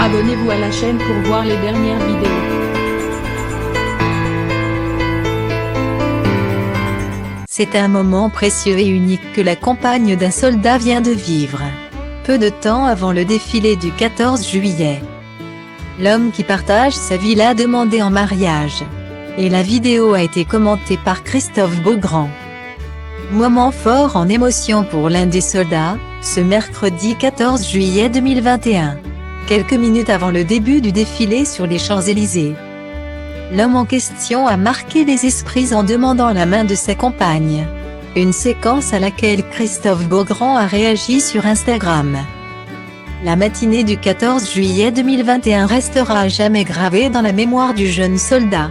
Abonnez-vous à la chaîne pour voir les dernières vidéos. C'est un moment précieux et unique que la compagne d'un soldat vient de vivre. Peu de temps avant le défilé du 14 juillet. L'homme qui partage sa vie l'a demandé en mariage. Et la vidéo a été commentée par Christophe Beaugrand. Moment fort en émotion pour l'un des soldats, ce mercredi 14 juillet 2021. Quelques minutes avant le début du défilé sur les Champs-Élysées. L'homme en question a marqué les esprits en demandant la main de sa compagne. Une séquence à laquelle Christophe Beaugrand a réagi sur Instagram. La matinée du 14 juillet 2021 restera à jamais gravée dans la mémoire du jeune soldat.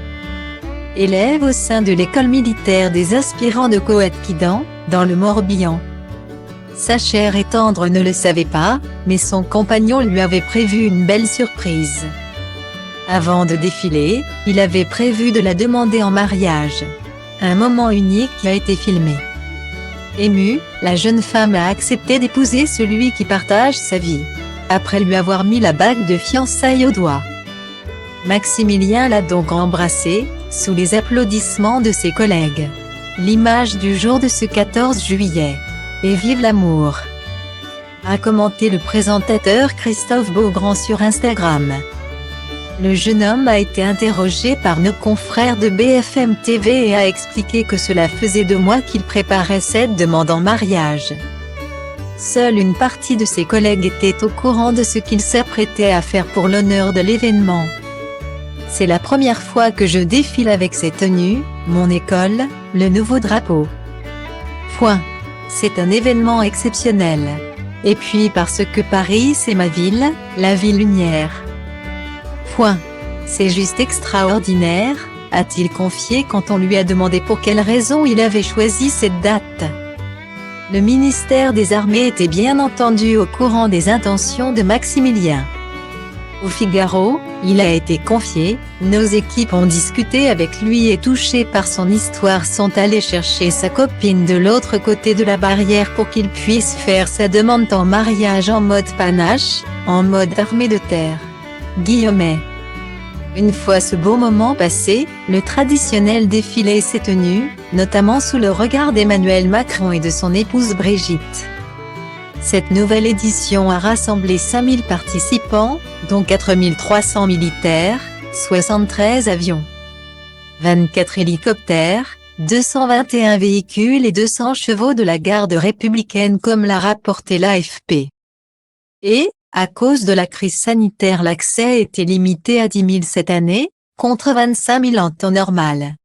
Élève au sein de l'école militaire des aspirants de Coët-Quidan, dans le Morbihan. Sa chère et tendre ne le savait pas, mais son compagnon lui avait prévu une belle surprise. Avant de défiler, il avait prévu de la demander en mariage. Un moment unique qui a été filmé. Émue, la jeune femme a accepté d'épouser celui qui partage sa vie. Après lui avoir mis la bague de fiançailles au doigt. Maximilien l'a donc embrassée, sous les applaudissements de ses collègues. L'image du jour de ce 14 juillet. Et vive l'amour! A commenté le présentateur Christophe Beaugrand sur Instagram. Le jeune homme a été interrogé par nos confrères de BFM TV et a expliqué que cela faisait 2 mois qu'il préparait cette demande en mariage. Seule une partie de ses collègues était au courant de ce qu'il s'apprêtait à faire pour l'honneur de l'événement. C'est la première fois que je défile avec ces tenues, mon école, le nouveau drapeau. Point. C'est un événement exceptionnel. Et puis parce que Paris c'est ma ville, la ville lumière. Point. C'est juste extraordinaire, a-t-il confié quand on lui a demandé pour quelle raison il avait choisi cette date. Le ministère des Armées était bien entendu au courant des intentions de Maximilien. Au Figaro, il a été confié, nos équipes ont discuté avec lui et touchés par son histoire sont allés chercher sa copine de l'autre côté de la barrière pour qu'il puisse faire sa demande en mariage en mode panache, en mode armée de terre. Guillemets. Une fois ce beau moment passé, le traditionnel défilé s'est tenu, notamment sous le regard d'Emmanuel Macron et de son épouse Brigitte. Cette nouvelle édition a rassemblé 5000 participants, dont 4300 militaires, 73 avions, 24 hélicoptères, 221 véhicules et 200 chevaux de la garde républicaine comme l'a rapporté l'AFP. Et, à cause de la crise sanitaire, l'accès était limité à 10 000 cette année, contre 25 000 en temps normal.